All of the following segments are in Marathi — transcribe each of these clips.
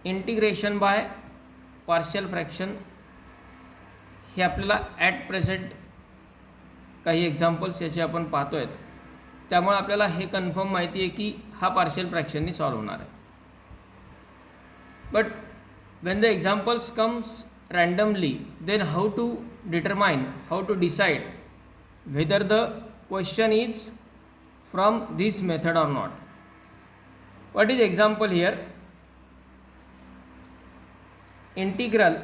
इंटिग्रेशन बाय पार्शियल फ्रॅक्शन हे आपल्याला ॲट प्रेझेंट काही एक्झाम्पल्स याचे आपण पाहतो आहेत, त्यामुळे आपल्याला हे कन्फर्म माहिती आहे की हा पार्शियल फ्रॅक्शननी सॉल्व्ह होणार आहे. But when the examples comes randomly, then how to determine, how to decide whether the question is from this method or not? What is example here? Integral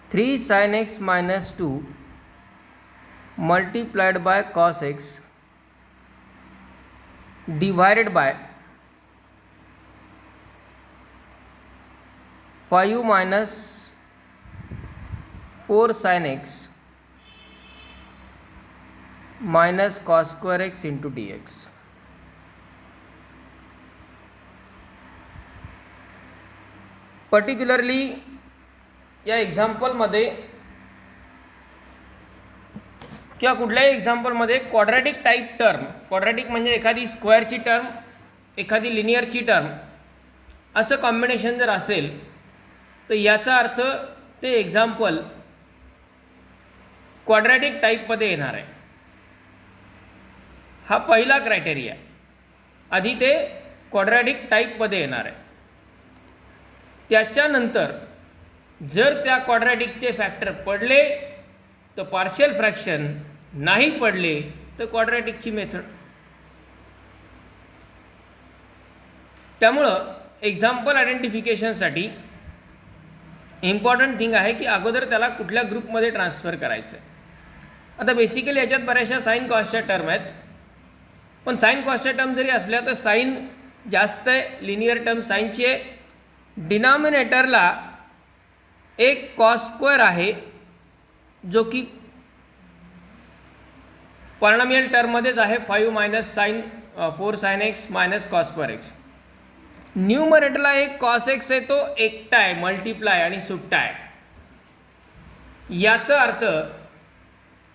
3 sin x minus 2 multiplied by cos x divided by 5 minus 4 sin x minus cos square x into dx. Particularly या एक्झाम्पलमध्ये किंवा कुठल्याही एक्झाम्पलमध्ये क्वाड्रॅटिक टाईप टर्म, क्वाड्रॅटिक म्हणजे एखादी स्क्वेअरची टर्म, एखादी लिनियरची टर्म, असं कॉम्बिनेशन जर असेल तर याचा अर्थ ते एक्झाम्पल क्वाड्रॅटिक टाईपमध्ये येणार आहे. हा पहिला क्रायटेरिया. आधी ते क्वाड्रॅटिक टाईपमध्ये येणार आहे. त्याच्यानंतर जर त्या क्वाड्रॅटिकचे फॅक्टर पडले तर पार्शियल फ्रॅक्शन, नाही पडले तर क्वाड्रॅटिकची मेथड. त्यामुळं एक्झाम्पल आयडेंटिफिकेशनसाठी इम्पॉर्टंट थिंग आहे की अगोदर त्याला कुठल्या ग्रुपमध्ये ट्रान्सफर करायचं आहे. आता बेसिकली याच्यात बऱ्याचशा साईन कॉसच्या टर्म आहेत, पण साईन कॉसच्या टर्म जरी असल्या तर साईन जास्त आहे, लिनियर टर्म साईनची आहे. डिनॉमिनेटरला एक कॉस स्क्वेअर आहे जो की पॉलिनॉमियल टर्ममध्येच आहे, 5 minus sine 4 sine X minus cos square X. न्यूमरेटरला एक कॉस एक्स आहे, तो एकटा आहे, मल्टिप्लाय आणि सुट्टा आहे. याचा अर्थ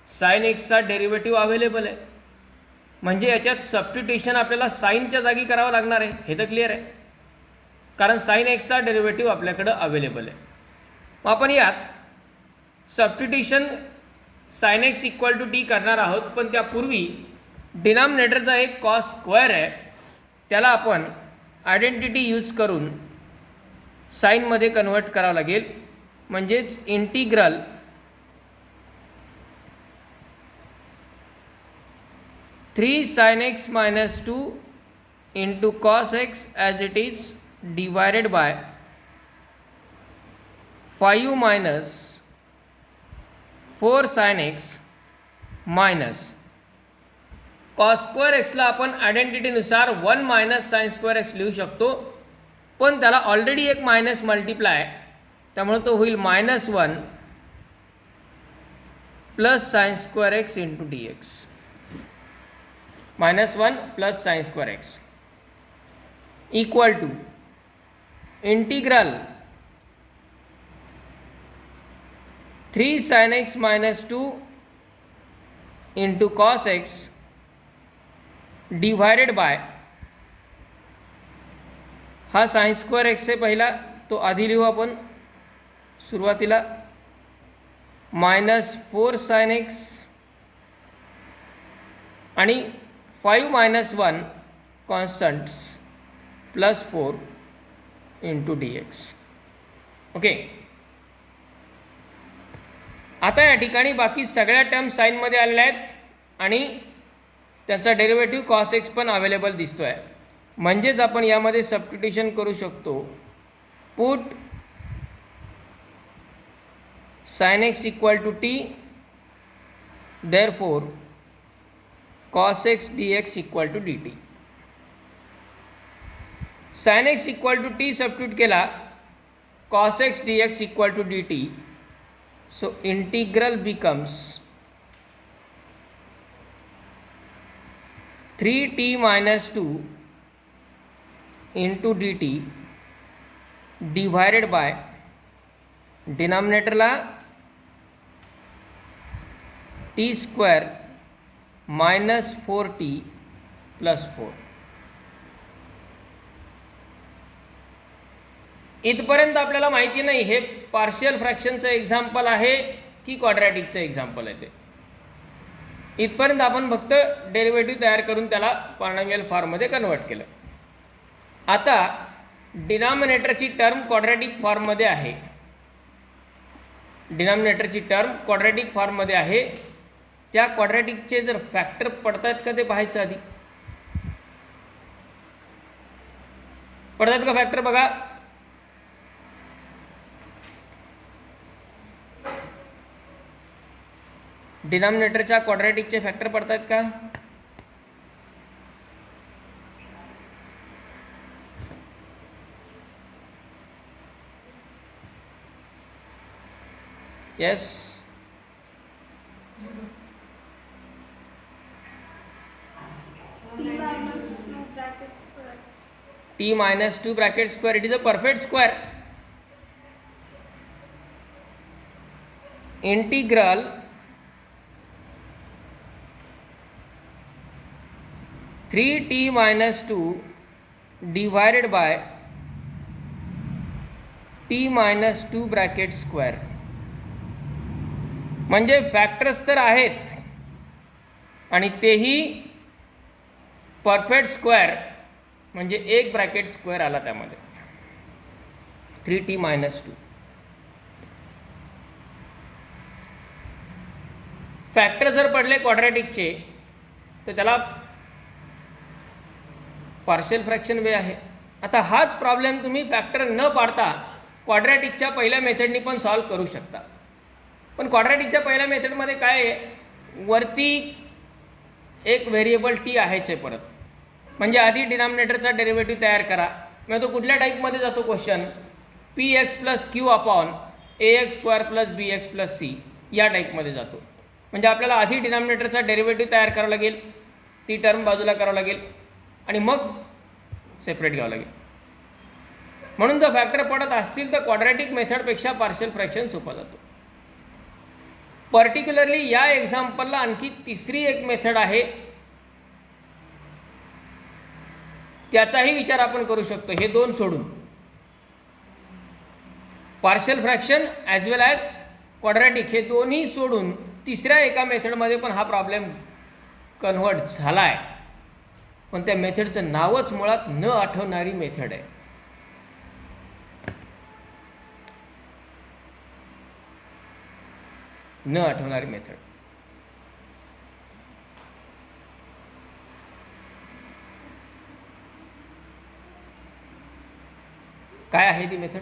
साइन एक्सचा डेरिव्हेटिव्ह अवेलेबल आहे, म्हणजे याच्यात सबस्टिट्यूशन आपल्याला साईनच्या जागी करावं लागणार आहे. हे तर क्लिअर आहे, कारण साइन एक्सचा डेरिव्हेटिव्ह आपल्याकडं अवेलेबल आहे. मग आपण यात substitution sine x equal to t करणार आहोत, पण त्यापूर्वी डिनॉमिनेटरचा एक कॉस स्क्वेअर आहे, त्याला आपण आयडेंटिटी यूज करून साईनमध्ये कन्वर्ट करावं लागेल. म्हणजेच integral 3 sin x minus 2 into cos x as it is divided by 5 minus 4 sin x minus cos square एक्सला आपण आयडेंटिटीनुसार 1 मायनस साइन स्क्वेअर एक्स लिहू शकतो, पण त्याला ऑलरेडी एक मायनस मल्टिप्लाय, त्यामुळे तो होईल -1 plus sine square x into d x. -1 plus sine square x equal to integral 3 sin x minus 2 into cos x divided by, हा साइन स्क्वेअर एक्स आहे पहिला, तो आधी लिहू आपण सुरुवातीला, -4 sin x आणि 5 minus 1 constants plus 4 into d x. Okay. आता या ठिकाणी बाकी सगळ्या टर्म साईनमध्ये आलेल्या आहेत आणि त्याचा डेरिव्हेटिव्ह कॉस एक्स पण अवेलेबल दिसतो आहे. म्हणजेच आपण यामध्ये सबस्टिट्यूशन करू शकतो. Put sine x equal to T, therefore cos X D X equal to D T. Sine x equal to T substitute केला, cos X D X equal to D T. So integral becomes 3t minus 2 into dt divided by डिनॉमिनेटरला T square minus 4t plus 4. इथपर्यंत आपल्याला माहिती नाही हे पार्शियल फ्रॅक्शनचं एक्झाम्पल आहे की क्वाड्रॅटिकचं एक्झाम्पल आहे. ते इथपर्यंत आपण फक्त डेरिव्हेटिव्ह तयार करून त्याला पॉलिनॉमियल फॉर्ममध्ये कन्वर्ट केलं. आता डिनॉमिनेटरची टर्म क्वाड्रॅटिक फॉर्ममध्ये आहे. डिनॉमिनेटरची टर्म क्वाड्रॅटिक फॉर्ममध्ये आहे. त्या क्वाड्रॅटिकचे जर फॅक्टर पडतात का ते पाहायचं आधी. पडतात का फॅक्टर बघा. डिनॉमिनेटरच्या क्वाड्रॅटिकचे फॅक्टर पडतात का. Yes. t minus 2 bracket square, it is a perfect square. Integral three T minus 2 divided by t minus 2 bracket square. म्हणजे फॅक्टर्स तर आहेत आणि तेही परफेक्ट स्क्वेअर, म्हणजे एक ब्रॅकेट स्क्वेअर आला त्यामध्ये 3t minus 2. फॅक्टर जर पडले क्वाड्रॅटिकचे तर त्याला पार्शियल फ्रॅक्शन वे आहे. आता हाच प्रॉब्लेम तुम्ही फॅक्टर न पाडता क्वाड्रॅटिकच्या पहिल्या मेथडनी पण सॉल्व्ह करू शकता. पण क्वाड्रॅटिकच्या पहिल्या मेथडमध्ये काय आहे, वरती एक व्हेरिएबल टी आहेच आहे परत. म्हणजे आधी डिनॉमिनेटरचा डेरिव्हेटिव्ह तयार करा. मग तो कुठल्या टाईपमध्ये जातो question, P X plus Q upon A X square plus B X plus C या टाईपमध्ये जातो. म्हणजे आपल्याला आधी डिनॉमिनेटरचा डेरिव्हेटिव्ह तयार करावं लागेल, ती टर्म बाजूला करावं लागेल आणि मग सेपरेट घ्यावं लागेल. म्हणून जर फॅक्टर पडत असतील तर क्वाड्रॅटिक मेथडपेक्षा पार्शियल फ्रॅक्शन सोपा जातो. पर्टिक्युलरली या एक्झाम्पलला आणखी तिसरी एक मेथड आहे, त्याचाही विचार आपण करू शकतो. हे दोन सोडून पार्शियल फ्रॅक्शन ॲज वेल ॲज क्वाड्रॅटिक हे दोन्ही सोडून तिसऱ्या एका मेथडमध्ये पण हा प्रॉब्लेम कन्व्हर्ट झाला आहे. पण त्या मेथडचं नावच मुळात न आठवणारी मेथड आहे. न आठवणारी मेथड. काय आहे ती मेथड.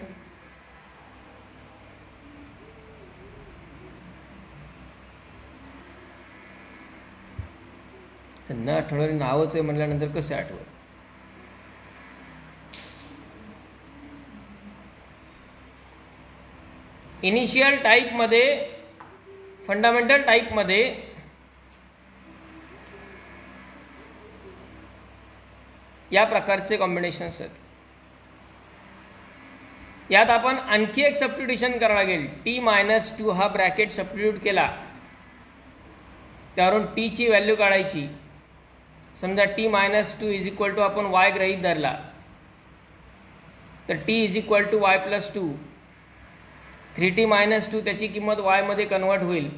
तर न आठवणारी नावच आहे म्हटल्यानंतर कसं आठवत. इनिशियल टाईपमध्ये, फंडामेंटल टाईपमध्ये या प्रकारचे कॉम्बिनेशन्स आहेत. यात आपण आणखी एक सबस्टिट्यूशन करावं लागेल. टी मायनस 2 हा ब्रॅकेट सबस्टिट्यूट केला, त्यावरून टीची व्हॅल्यू काढायची. समजा t minus 2 is equal to आपण वाय गृहीत धरला, तर t is equal to y plus 2. 3t minus 2 त्याची किंमत वायमध्ये कन्वर्ट होईल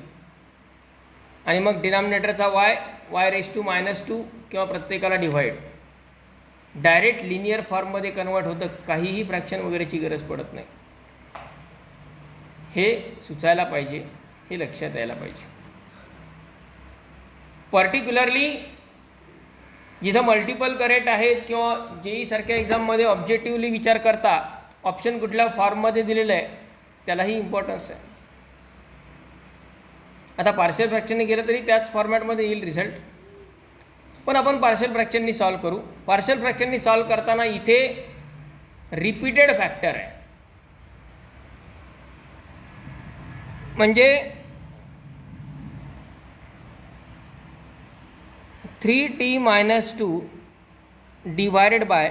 आणि मग डिनॉमिनेटरचा वाय रेस टू मायनस 2 किंवा प्रत्येकाला डिव्हाइड. डायरेक्ट लिनियर फॉर्ममध्ये कन्वर्ट होतं, काहीही फ्रॅक्शन वगैरेची गरज पडत नाही. हे सुचायला पाहिजे, हे लक्षात यायला पाहिजे. पर्टिक्युलरली जिथं मल्टिपल करेक्ट आहेत किंवा जेई सारख्या एक्झाममध्ये ऑब्जेक्टिव्हली विचार करता ऑप्शन कुठल्या फॉर्ममध्ये दिलेलं आहे त्यालाही इम्पॉर्टन्स आहे. आता पार्शियल फ्रॅक्शनने गेलं तरी त्याच फॉर्मॅटमध्ये येईल रिझल्ट, पण आपण पार्शियल फ्रॅक्शननी सॉल्व करू. पार्शियल फ्रॅक्शननी सॉल्व करताना इथे रिपीटेड फॅक्टर आहे. म्हणजे 3t minus 2 divided by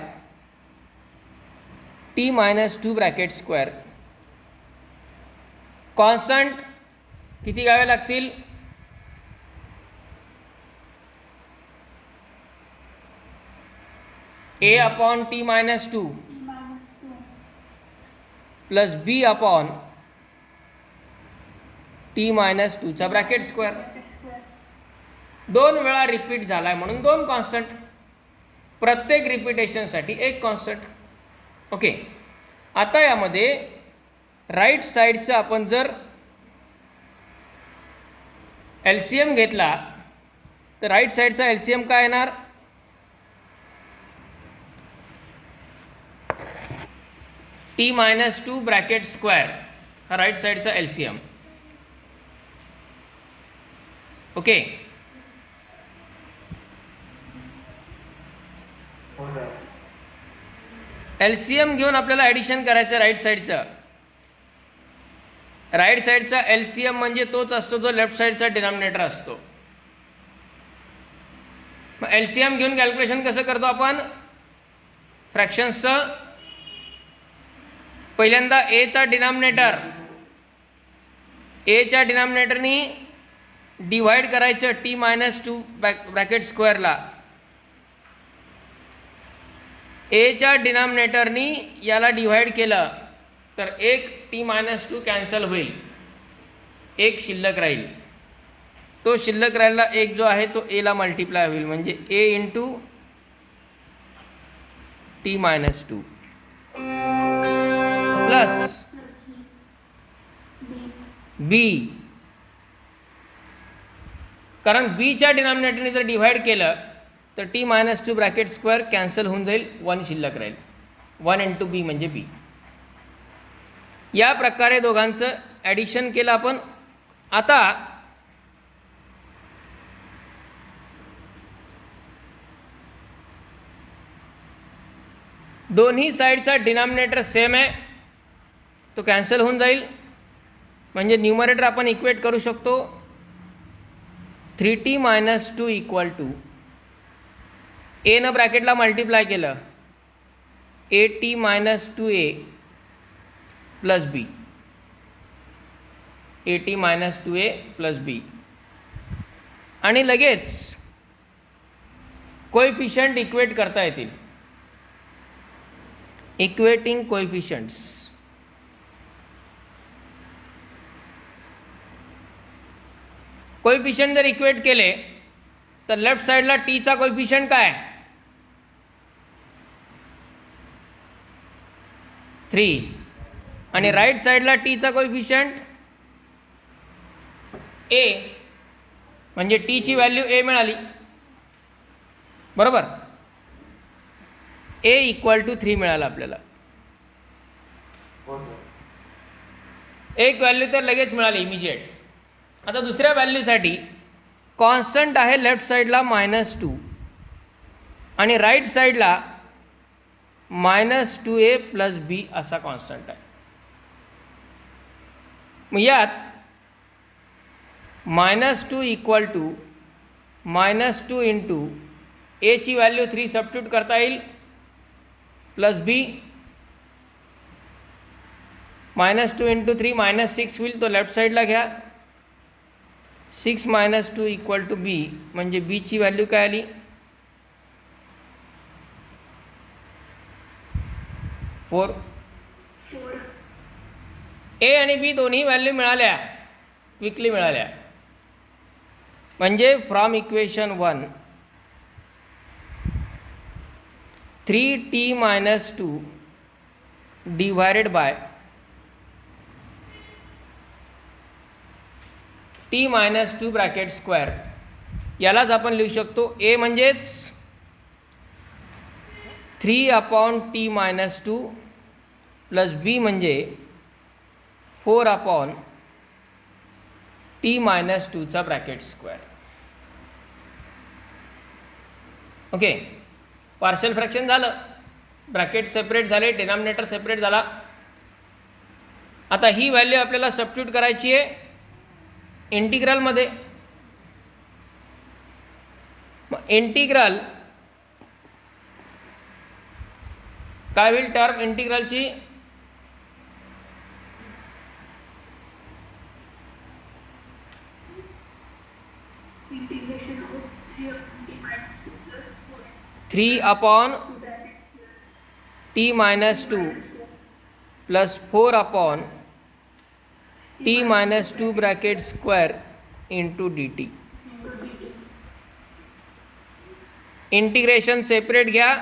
t minus 2 bracket square. Constant किती घ्यावे लागतील, A upon T minus two plus B upon T minus टूचा ब्रॅकेट स्क्वेअर. 2 वेळा रिपीट झाला आहे म्हणून 2 कॉन्स्टंट, प्रत्येक रिपिटेशनसाठी 1 कॉन्स्टंट. ओके, आता यामध्ये राईट साईडचं आपण जर LCM घेतला तर राईट साईडचा LCM काय येणार? T minus two bracket square हा राईट साईडचा LCM. ओके, LCM घेऊन आपल्याला ॲडिशन करायचं राईट साईडचं. राईट साईडचा LCM म्हणजे तोच असतो जो लेफ्ट साईडचा डिनॉमिनेटर असतो. मग LCM घेऊन कॅल्क्युलेशन कसं करतो आपण? फ्रॅक्शन्सचं पहिल्यांदा एचा डिनॉमिनेटरनी डिवाइड करायचं टी मायनस टू ब्रॅकेट स्क्वेअरला. एच्या डिनॉमिनेटरनी याला डिवाइड केलं तर 1 टी मायनस टू कॅन्सल होईल, 1 शिल्लक राहील. तो शिल्लक राहिलेला 1 जो आहे तो एला मल्टिप्लाय होईल, म्हणजे A into T minus two plus B, कारण बीच्या डिनॉमिनेटरने जर डिवाइड केलं तर T minus two bracket square cancel होऊन जाईल, 1 शिल्लक राहील. 1 इंटू बी म्हणजे बी. या प्रकारे दोघांचं ॲडिशन केलं आपण. आता दोन्ही साईडचा डिनॉमिनेटर सेम आहे, तो कॅन्सल होऊन जाईल, म्हणजे न्यूमरेटर आपण इक्वेट करू शकतो 3t minus two equal to एनं ब्रॅकेटला मल्टिप्लाय केलं AT minus 2A plus B, AT minus 2A plus B. आणि लगेच कोएफिशियंट इक्वेट करता येतील. Equating coefficients. कोएफिशियंट जर इक्वेट केले तर लेफ्ट साईडला टीचा कोएफिशियंट काय? 3 आणि राईट साईडला टीचा कोएफिशियंट ए, म्हणजे टीची व्हॅल्यू ए मिळाली, बरोबर. ए इक्वल टू 3 मिळालं आपल्याला. एक व्हॅल्यू तर लगेच मिळाली इमिजिएट. आता दुसऱ्या व्हॅल्यूसाठी कॉन्स्टंट आहे लेफ्ट साईडला -2 आणि राईट साईडला -2a प्लस बी असा कॉन्स्टंट आहे. मग यात -2 इक्वल टू -2 इंटू एची व्हॅल्यू 3 सबस्टिट्यूट करता येईल प्लस बी, -2 इंटू 3 -6 होईल, तो लेफ्ट साईडला घ्या. 6 - 2 इक्वल टू बी, म्हणजे बीची व्हॅल्यू काय आली? 4. ए आणि बी दोन्ही व्हॅल्यू मिळाल्या, क्विकली मिळाल्या. म्हणजे from equation 1 3t - 2 divided by t - 2 bracket square, यालाच आपण लिहू शकतो ए म्हणजेच 3/t - 2 प्लस बी म्हणजे 4/t - 2चा bracket square. Okay, partial fraction झालं, ब्रॅकेट सेपरेट झाले, डिनॉमिनेटर सेपरेट झाला. आता ही व्हॅल्यू आपल्याला सबस्टिट्यूट करायची आहे इंटिग्रलमध्ये. मग इंटिग्रल काय होईल? टर्म इंटिग्रलची three upon t minus 2 plus 4 upon t minus 2 bracket square into dt. Integration separate घ्या,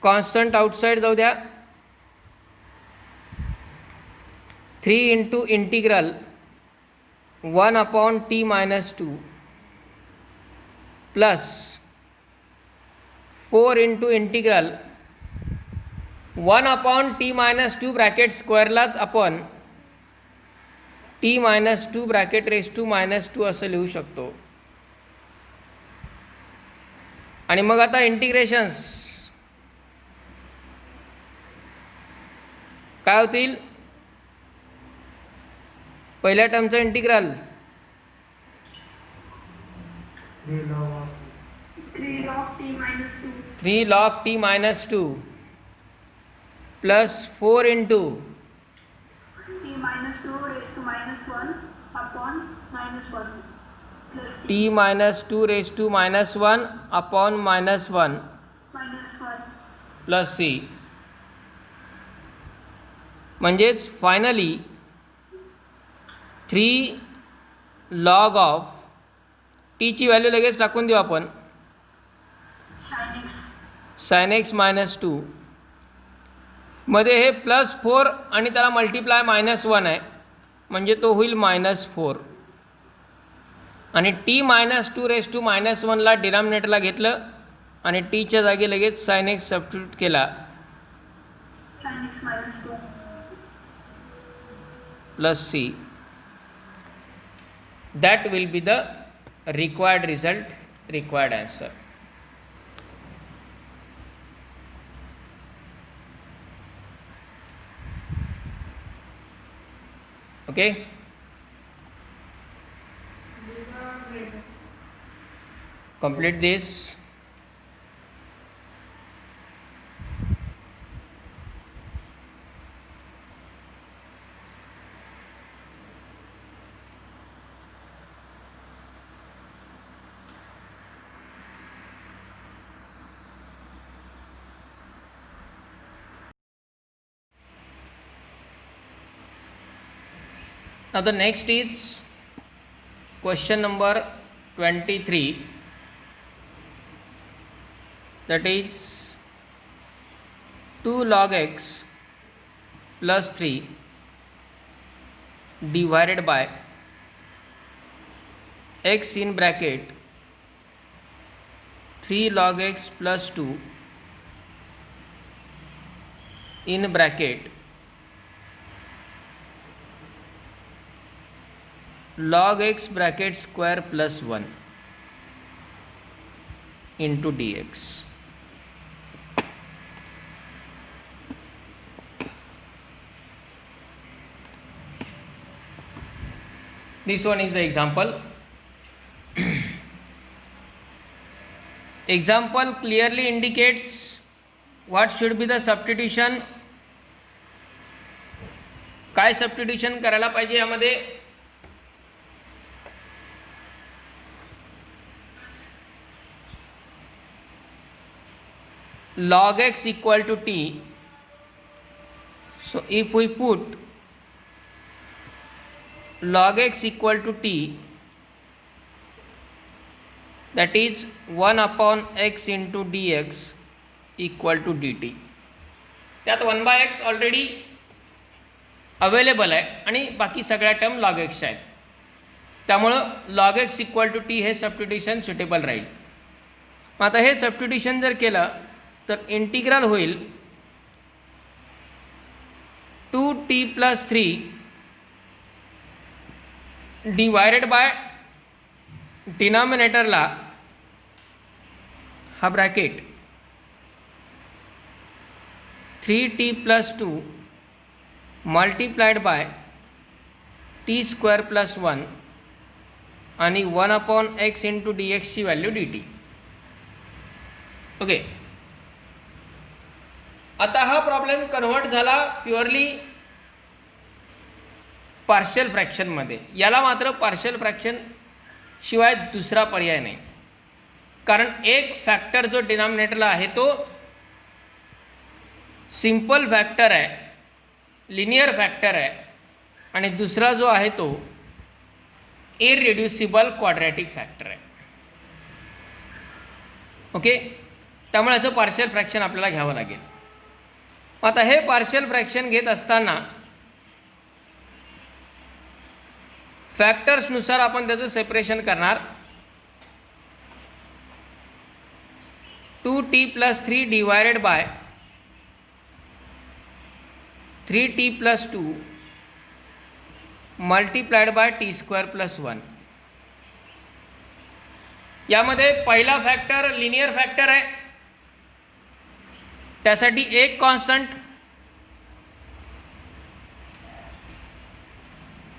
कॉन्स्टंट आउटसाइड जाऊ द्या. 3 into integral 1 upon t minus 2 plus 4 into integral 1 upon t minus 2 bracket स्क्वेअरलाच आपण t minus 2 bracket raise to minus 2 असं लिहू शकतो. आणि मग आता इंटिग्रेशन्स काय होतील. पहिल्या टर्मचं integral 3 log t minus 2 plus 4 into t minus 2 raised to minus 1 upon minus 1 plus t minus 2 raised to minus 1 upon minus 1 plus c. म्हणजेच फायनली 3 log ऑफ t ची व्हॅल्यू लगेच टाकून देऊ आपण. sin x मायनस 2 मध्ये हे प्लस 4 आणि त्याला मल्टिप्लाय मायनस 1 आहे, म्हणजे तो होईल मायनस 4. आणि t minus 2 raise to minus 1ला डिनॉमिनेटरला घेतलं आणि टीच्या जागी लगेच sin x सबस्टिट्यूट केला sin x minus 2 plus c. That will be the required result, required answer. Okay. Complete this. Now the next is question number 23, that is 2 log x plus 3 divided by x in bracket 3 log x plus 2 in bracket log x bracket square plus 1 into dx. This one is the example. Example clearly indicates what should be the substitution. काय सबस्टिट्यूशन करायला पाहिजे यामध्ये. log x equal to t, so if we put log x equal to t, that is 1 upon x into dx equal to dt. त्यात 1/x ऑलरेडी अवेलेबल आहे आणि बाकी सगळ्या टर्म log x आहेत, त्यामुळं log x equal to t हे सबस्टिट्यूशन सुटेबल राहील. आता हे सबस्टिट्यूशन जर केलं तर इंटिग्रल होईल 2t plus 3 डिवायडेड बाय डिनॉमिनेटरला हा bracket 3t plus 2 multiplied by t square plus 1 आणि 1 अपॉन x इंटू dx ची व्हॅल्यू dt. ओके. आता हा प्रॉब्लेम कन्वर्ट झाला प्युअरली पार्शियल फ्रॅक्शनमध्ये. याला मात्र पार्शियल फ्रॅक्शन शिवाय दुसरा पर्याय नाही, कारण एक फॅक्टर जो डिनॉमिनेटरला आहे तो सिंपल फॅक्टर आहे, लिनियर फॅक्टर आहे, आणि दुसरा जो आहे तो इररिड्युसिबल क्वाड्रॅटिक फॅक्टर आहे. ओके, त्यामुळे याचं पार्शियल फ्रॅक्शन आपल्याला घ्यावं लागेल. आता हे पार्शियल फ्रॅक्शन घेत असताना फॅक्टर्सनुसार आपण त्याचं सेपरेशन करणार. 2t+3 divided by 3t+2 multiplied by t²+1. यामध्ये पहिला फॅक्टर लिनियर फॅक्टर आहे, त्यासाठी एक कॉन्स्टंट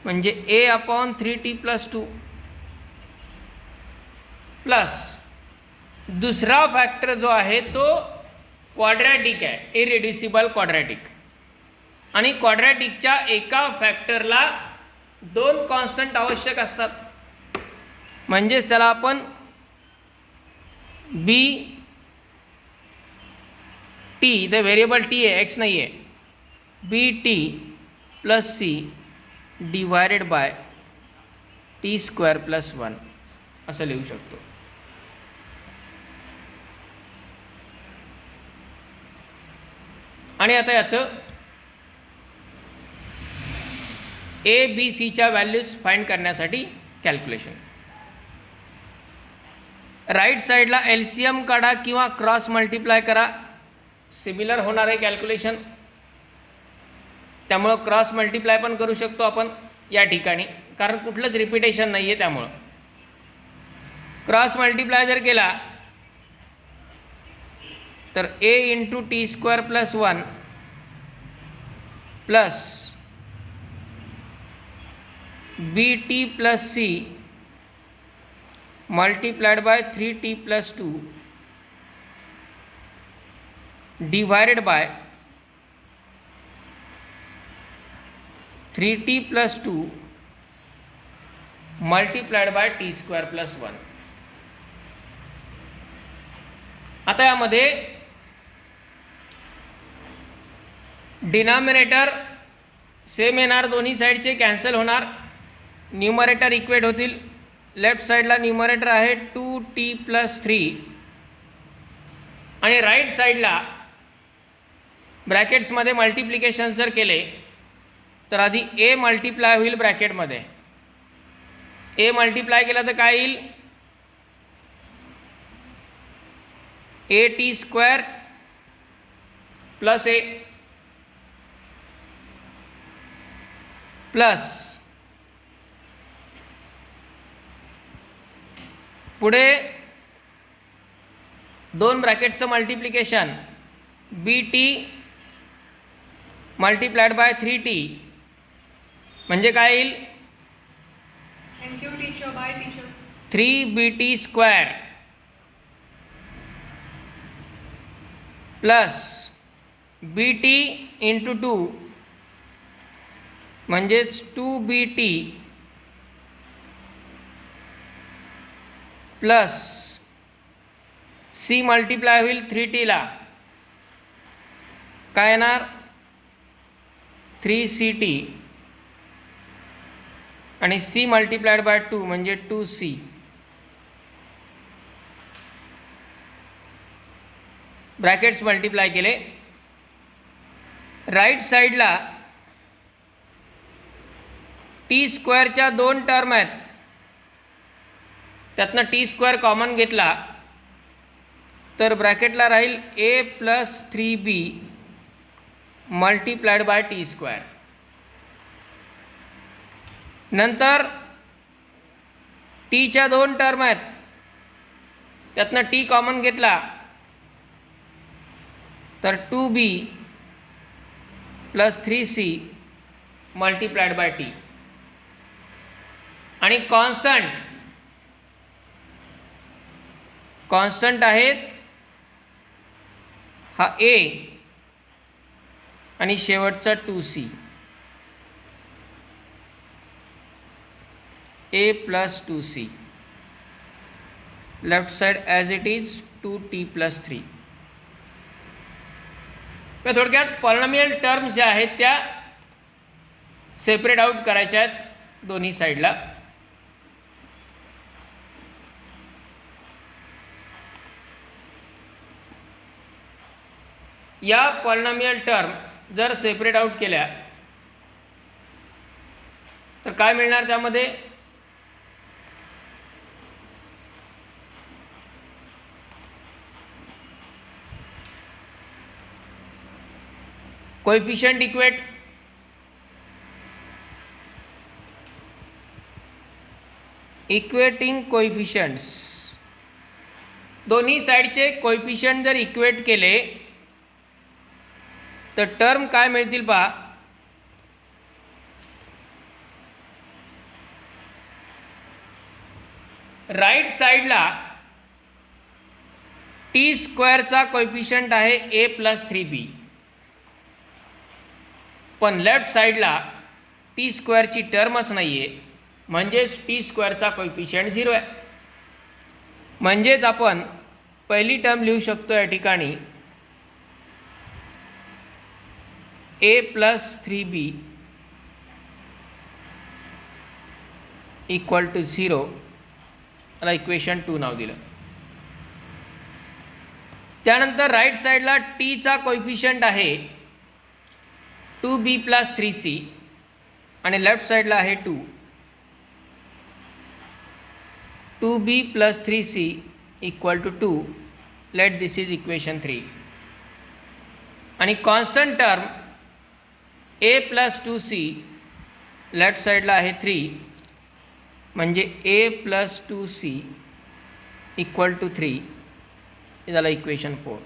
म्हणजे a/3t+2 प्लस दुसरा फॅक्टर जो आहे तो क्वाड्रॅटिक आहे, इररिड्युसिबल क्वाड्रॅटिक. आणि क्वाड्रॅटिकच्या एका फॅक्टरला 2 कॉन्स्टंट आवश्यक असतात, म्हणजेच त्याला आपण बी टी, इथे व्हेरिएबल टी आहे, एक्स नाही आहे, BT+C डिवायडेड बाय t²+1 असं लिहू शकतो. आणि आता याचं ABCच्या व्हॅल्यूज फाइंड करण्यासाठी कॅल्क्युलेशन. राईट साईडला LCM काढा किंवा क्रॉस मल्टिप्लाय करा, सिमिलर होणार आहे कॅल्क्युलेशन, त्यामुळं क्रॉस मल्टिप्लाय पण करू शकतो आपण या ठिकाणी, कारण कुठलंच रिपिटेशन नाही आहे. त्यामुळं क्रॉस मल्टिप्लाय जर केला तर a×t² + 1 plus BT+C multiplied by 3t+2 divided by 3t+2 multiplied by t²+1. आता यामध्ये डिनॉमिनेटर सेम येणार, दोन्ही साईडचे कॅन्सल होणार, न्यूमरेटर इक्वेट होतील. लेफ्ट साईडला न्यूमरेटर आहे 2t+3 आणि राईट साईडला ब्रॅकेट्समध्ये मल्टिप्लिकेशन जर केले तर आधी a मल्टिप्लाय होईल ब्रॅकेटमध्ये. a मल्टिप्लाय केला तर काय येईल, at² + a प्लस पुढे 2 ब्रॅकेटचं multiplication BT multiplied by 3t म्हणजे काय येईल, 3BT² प्लस BT×2 म्हणजेच 2BT प्लस C मल्टिप्लाय होईल 3tला, काय येणार 3CT आणि C मल्टिप्लाइड बाय 2 म्हणजे 2C. ब्रॅकेट्स मल्टिप्लाय केले. राईट साईडला t² 2 टर्म आहेत, त्यातनं t² कॉमन घेतला तर ब्रॅकेटला राहील a+3b मल्टिप्लाइड बाय t². नंतर टीच्या 2 टर्म आहेत, त्यातनं t कॉमन घेतला तर 2b + 3c multiplied by t. आणि कॉन्स्टंट आहेत हा a आणि शेवटचा 2c, a + 2c. Left side as it is 2t+3. थोडक्यात पॉलिनॉमियल टर्म्स ज्या आहेत त्या सेपरेट आउट करायच्या आहेत दोन्ही साईडला. या पॉलिनॉमियल टर्म जर सेपरेट आउट केल्या तर काय मिळणार त्यामध्ये? कोएफिशिएंट इक्वेट, इक्वेटिंग कोएफिशिएंट्स, दोन्ही साईडचे कोएफिशिएंट जर इक्वेट केले तर टर्म काय मिळतील पहा. राईट साईडला टी स्क्वेअरचा कोएफिशिएंट आहे ए प्लस 3b, पण लेफ्ट साईडला टी स्क्वेअरची टर्मच नाही आहे, म्हणजेच टी स्क्वेअरचा कोएफिशिएंट 0 आहे. म्हणजेच आपण पहिली टर्म लिहू शकतो या ठिकाणी ए प्लस 3b इक्वल टू 0. याला इक्वेशन 2 नाव दिलं. त्यानंतर राईट साईडला टीचा कोएफिशिएंट आहे 2b प्लस 3c आणि लेफ्ट साईडला आहे 2. 2b plus 3c equal to 2. Let this is equation 3. आणि constant term a plus 2c left साईडला आहे 3, म्हणजे ए प्लस 2c इक्वल टू 3. हे झालं इक्वेशन 4.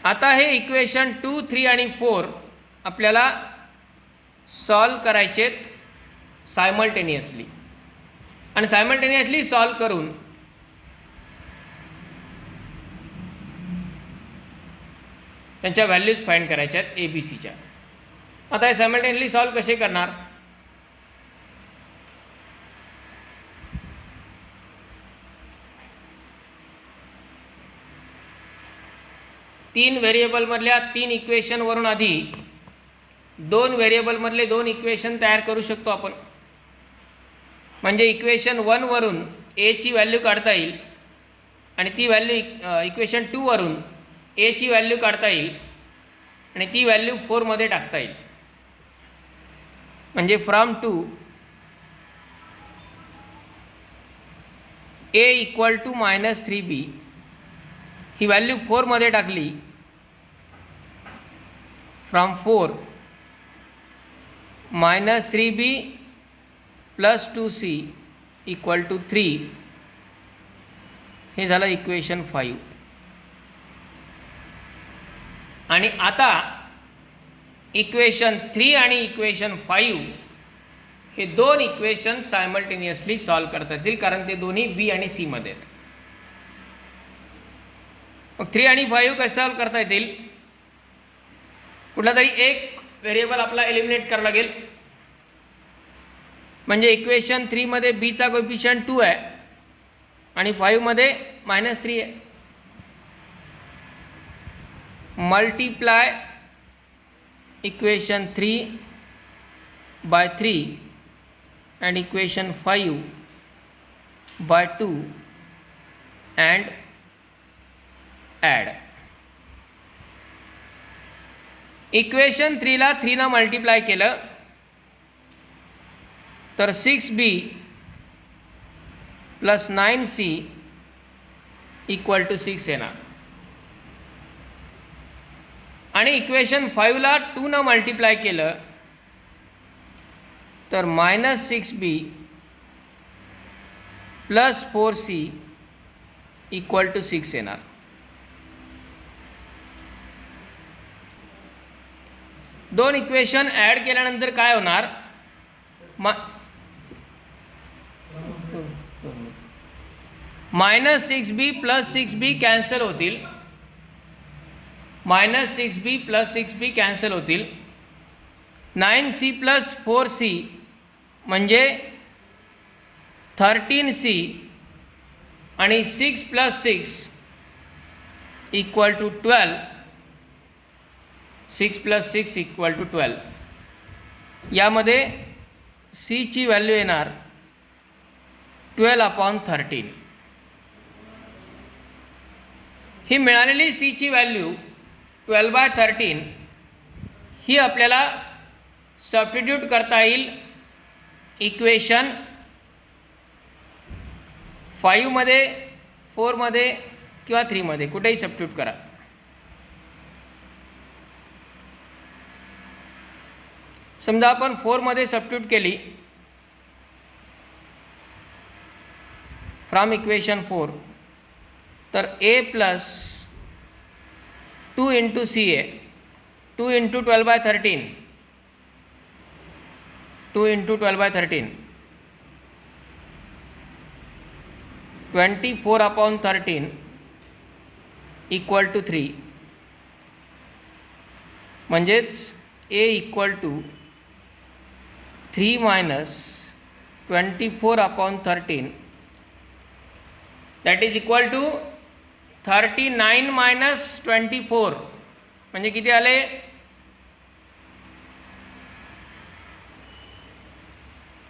आता हे इक्वेशन 2, 3 आणि 4 आपल्याला सॉल्व करायचेत सायमल्टेनियसली. आणि सायमल्टेनियसली सॉल्व करून त्यांच्या व्हॅल्यूज फाइंड करायच्या आहेत ए बी सीच्या. आता हे सायमल्टेनियसली सॉल्व कसे करणार? तीन व्हेरिएबलमधल्या 3 इक्वेशनवरून आधी 2 व्हेरिएबलमधले 2 इक्वेशन तयार करू शकतो आपण. म्हणजे इक्वेशन 1 वरून ए ची व्हॅल्यू काढता येईल आणि ती व्हॅल्यू इक्वेशन 2 वरून ए ची व्हॅल्यू काढता येईल आणि ती व्हॅल्यू 4 मध्ये टाकता येईल. म्हणजे from 2 a equal to minus 3b ही व्हॅल्यू 4 मध्ये टाकली. From 4 minus 3b plus 2c equal to 3. हे झालं इक्वेशन 5. आणि आता इक्वेशन 3 आणि इक्वेशन 5 हे 2 इक्वेशन सायमल्टेनियसली सॉल्व करता येतील, कारण ते दोन्ही बी आणि सी मध्ये आहेत. मग 3 आणि 5 कसे सॉल्व करता येतील? कुठला तरी एक व्हेरिएबल आपला एलिमिनेट करावा लागेल. म्हणजे इक्वेशन 3 मध्ये बीचा कोएफिशिएंट 2 आहे आणि 5 मध्ये -3 आहे. Multiply equation 3 by 3 and equation 5 by 2 and add. Equation 3 ला 3 ना मल्टिप्लाय केलं तर 6b plus 9c equal to 6 येणार. आणि इक्वेशन 5 ला 2 ना मल्टिप्लाय केलं तर -6b plus 4c equal to 6 येणार. दोन इक्वेशन ॲड केल्यानंतर काय होणार? -6b प्लस 6b कॅन्सल होतील. -6b प्लस 6b कॅन्सल होतील. 9c प्लस 4c म्हणजे 13c आणि 6 प्लस 6 इक्वल टू 12, 6 + 6 = 12. यामध्ये c ची व्हॅल्यू येणार 12/13. ही मिळालेली c ची व्हॅल्यू 12/13 ही आपल्याला सबस्टिट्यूट करता येईल इक्वेशन 5 मध्ये, 4 मध्ये किंवा 3 मध्ये, कुठेही सबस्टिट्यूट करा. समजा आपण 4 मध्ये सबस्टिट्यूट केली, फ्रॉम इक्वेशन 4, तर a + 2 × ca, 2 × 12/13, 2 × 12/13, 24/13 = 3. म्हणजेच a = 3 - 24/13, that is equal to 39 - 24. म्हणजे किती आले?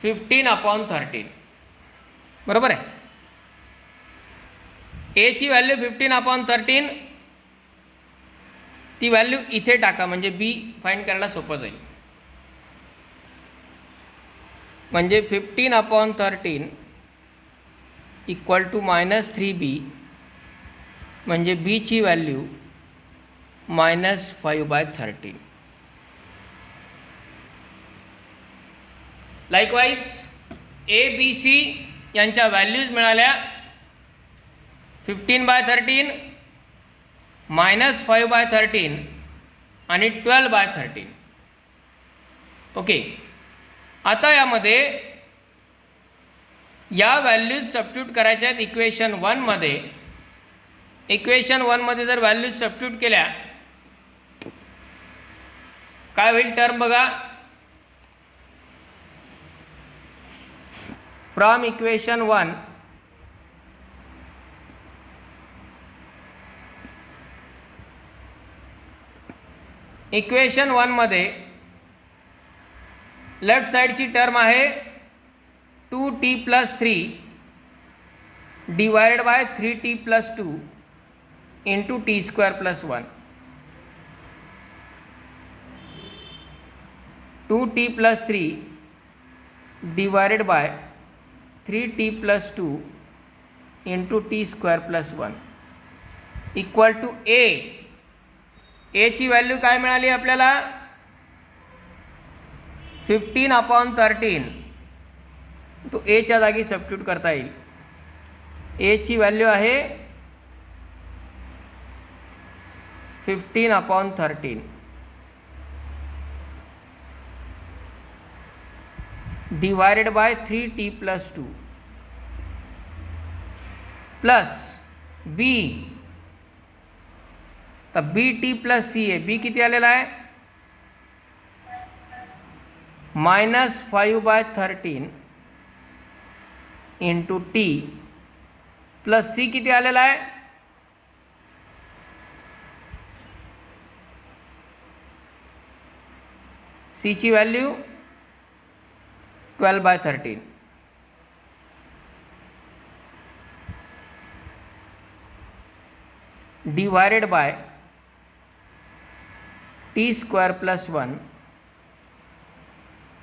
15/13. बरोबर आहे. a ची व्हॅल्यू 15/13, ती व्हॅल्यू इथे टाका म्हणजे b फाइंड करायला सोपं जाईल. म्हणजे 15/13 = -3b, म्हणजे b ची value -5/13. Likewise a, b, c यांच्या व्हॅल्यूज मिळाल्या 15/13, -5/13 आणि 12/13. ओके. आता यामध्ये या व्हॅल्यूज सबस्टिट्यूट करायच्या आहेत इक्वेशन 1 मध्ये. इक्वेशन 1 मध्ये जर व्हॅल्यूज सबस्टिट्यूट केल्या काय होईल टर्म बघा. फ्रॉम इक्वेशन 1, इक्वेशन 1 मध्ये लेफ्ट साइडची टर्म आहे 2t + 3 divided by 3t + 2 into t² + 1. 2t + 3 divided by 3t + 2 into t² + 1 equal to a. a ची व्हॅल्यू काय मिळाली आपल्याला? 15/13. तो a च्या जागी सबस्टिट्यूट करता येईल. a ची व्हॅल्यू आहे 15/13 divided by 3t + 2 plus b. तर bt + c आहे. b किती आलेला आहे? -5/13 इंटू t प्लस c किती आलेला आहे? c ची value 12/13. Divided by t² + 1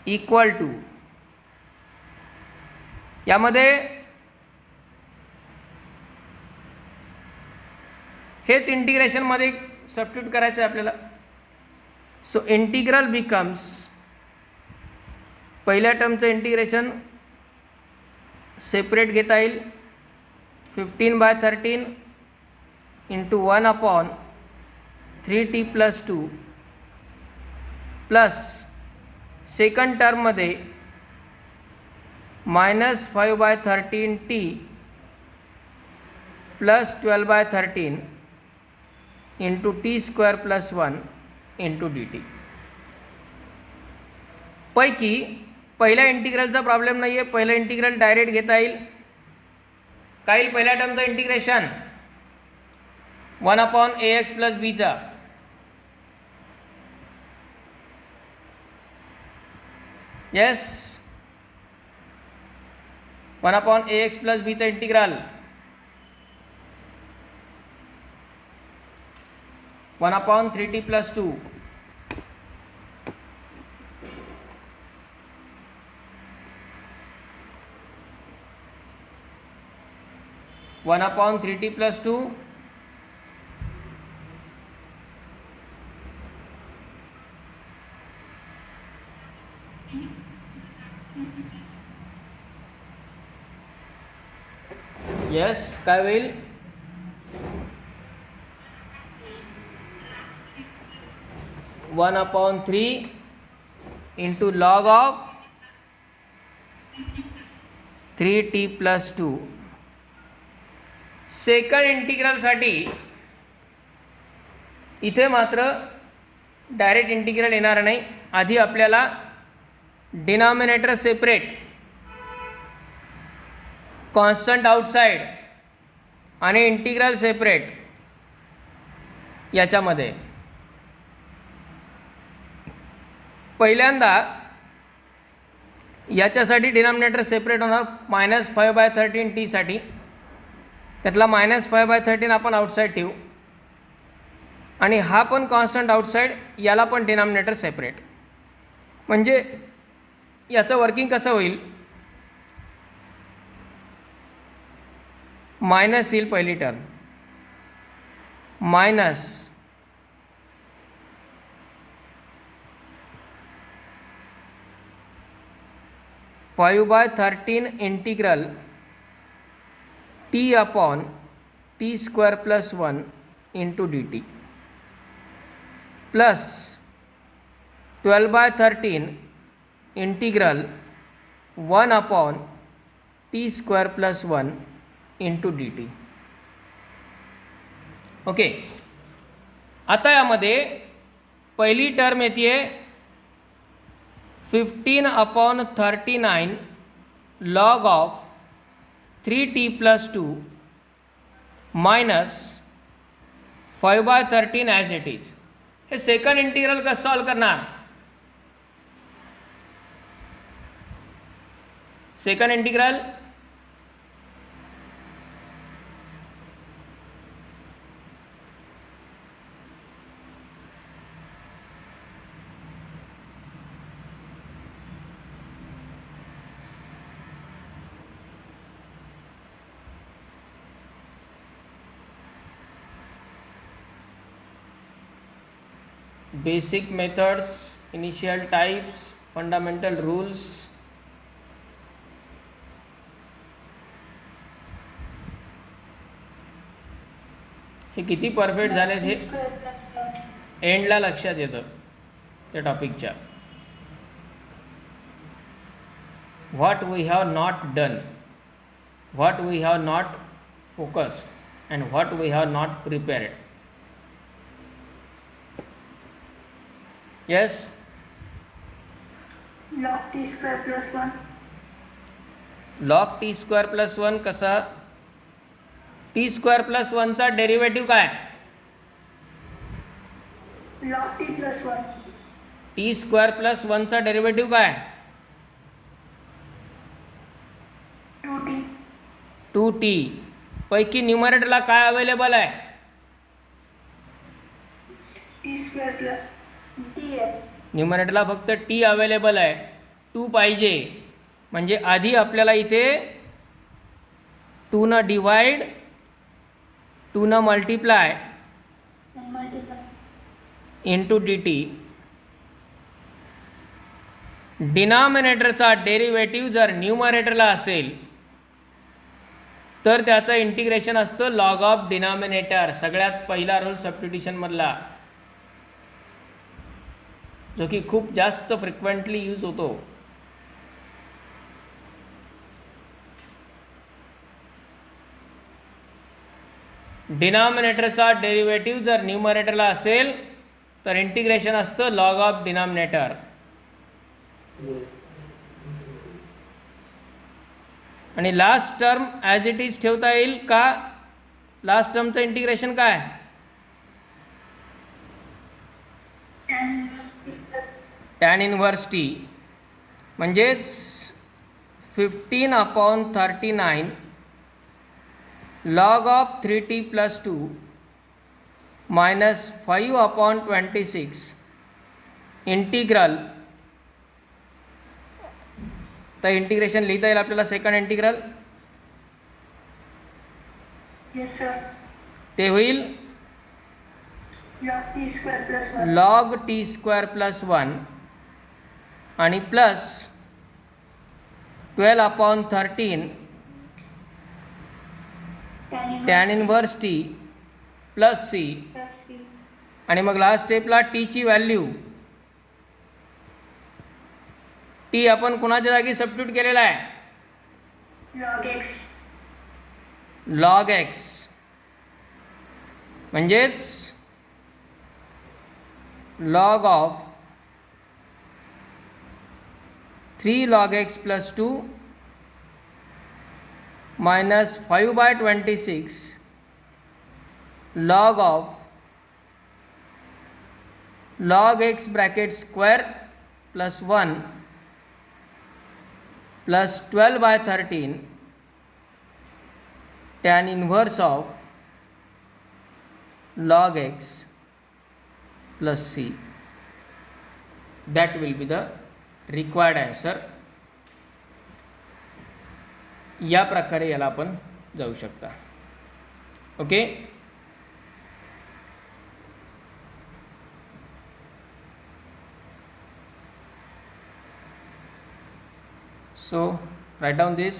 equal to, यामध्ये हेच इंटिग्रेशनमध्ये सबस्टिट्यूट करायचं आहे आपल्याला. सो इंटिग्रल बिकम्स, पहिल्या टर्मचं इंटिग्रेशन सेपरेट घेता येईल 15/13 इंटू 1/3t + 2 प्लस सेकंड टर्ममध्ये -5/13t plus 12/13 into t² + 1 into dt. पैकी पहिल्या इंटिग्रलचा प्रॉब्लेम नाही आहे. पहिलं इंटिग्रल डायरेक्ट घेता येईल. काय येईल पहिल्या टर्मचं इंटिग्रेशन? 1/ax प्लस बीचा येस 1/ax प्लस बीचा integral 1/3t plus 2 1/3t plus 2 yes काय होईल 1/3 into log of 3t plus 2 second इंटिग्रलसाठी इथे मात्र डायरेक्ट इंटिग्रल येणार नाही. आधी आपल्याला डिनॉमिनेटर सेपरेट, कॉन्स्टंट आउटसाइड आणि इंटिग्रल सेपरेट याच्यामध्ये पहिल्यांदा याच्यासाठी डिनॉमिनेटर सेपरेट होणार -5/13 साठी. त्यातला -5/13 आपण आउटसाईड ठेवू आणि हा पण कॉन्स्टंट आउटसाईड, याला पण डिनॉमिनेटर सेपरेट. म्हणजे याचं वर्किंग कसं होईल, मायनस येईल पहिली term, minus 5/13 integral t upon t square plus 1 into dt plus 12/13 integral 1 upon t square plus 1 into dt. Okay, आता यामध्ये पहिली टर्म येते 15/39 log of 3t plus 2 minus 5/13 as it is. हे सेकंड इंटिग्रल कसं सॉल्व करणार, second integral basic methods, initial types, fundamental rules. हे किती परफेक्ट झाले हे एंडला लक्षात येतं त्या टॉपिकच्या. What we have not done, what we have not focused and what we have not prepared. Yes. log t square plus 1. log t square plus 1 कसा, t स्क्वेअर प्लस 1 चा डेरिव्हेटिव्ह काय, log t plus 1. t square plus 1 चा डेरिव्हेटिव्ह काय, 2t. 2t. पैकी न्यूमरेटरला काय अवेलेबल आहे, t square plus t आहे. न्यूमरेटरला फक्त t अवेलेबल आहे, 2 पाहिजे. म्हणजे आधी आपल्याला इथे 2 न डिवाइड, 2 न मल्टिप्लाय इंटू dt. डिनॉमिनेटरचा डेरिव्हेटिव्ह जर न्यूमरेटरला असेल तर त्याचं इंटिग्रेशन असतं लॉग ऑफ डिनॉमिनेटर. सगळ्यात पहिला रूल सबस्टिट्यूशनमधला, जो की खूप जास्त फ्रिक्वेंटली यूज होतो. डिनॉमिनेटरचा डेरिव्हेटिव्ह जर न्यूमरेटरला असेल तर इंटिग्रेशन असतं लॉग ऑफ डिनॉमिनेटर. आणि last term as it is ठेवता येईल का, लास्ट टर्मचं इंटिग्रेशन काय, टॅन इनव्हर्स टी म्हणजेच 15/39 log of 3t plus 2 minus 5/26 integral. तर इंटिग्रेशन लिहिता येईल आपल्याला सेकंड इंटिग्रल. Yes, sir. ते होईल Log t square plus 1. log t square plus 1 आणि plus 12/13 tan inverse t plus c. plus c. आणि मग लास्ट स्टेपला टीची व्हॅल्यू टी आपण कुणाच्या जागी सबस्टिट्यूट केलेला आहे? Log x. लॉग एक्स म्हणजेच log of 3 log x plus 2 minus 5/26 log of log x bracket square plus 1 plus 12/13 tan inverse of log x plus c. That will be the required answer. या प्रकारे याला आपण जाऊ शकता. Okay. So write down this.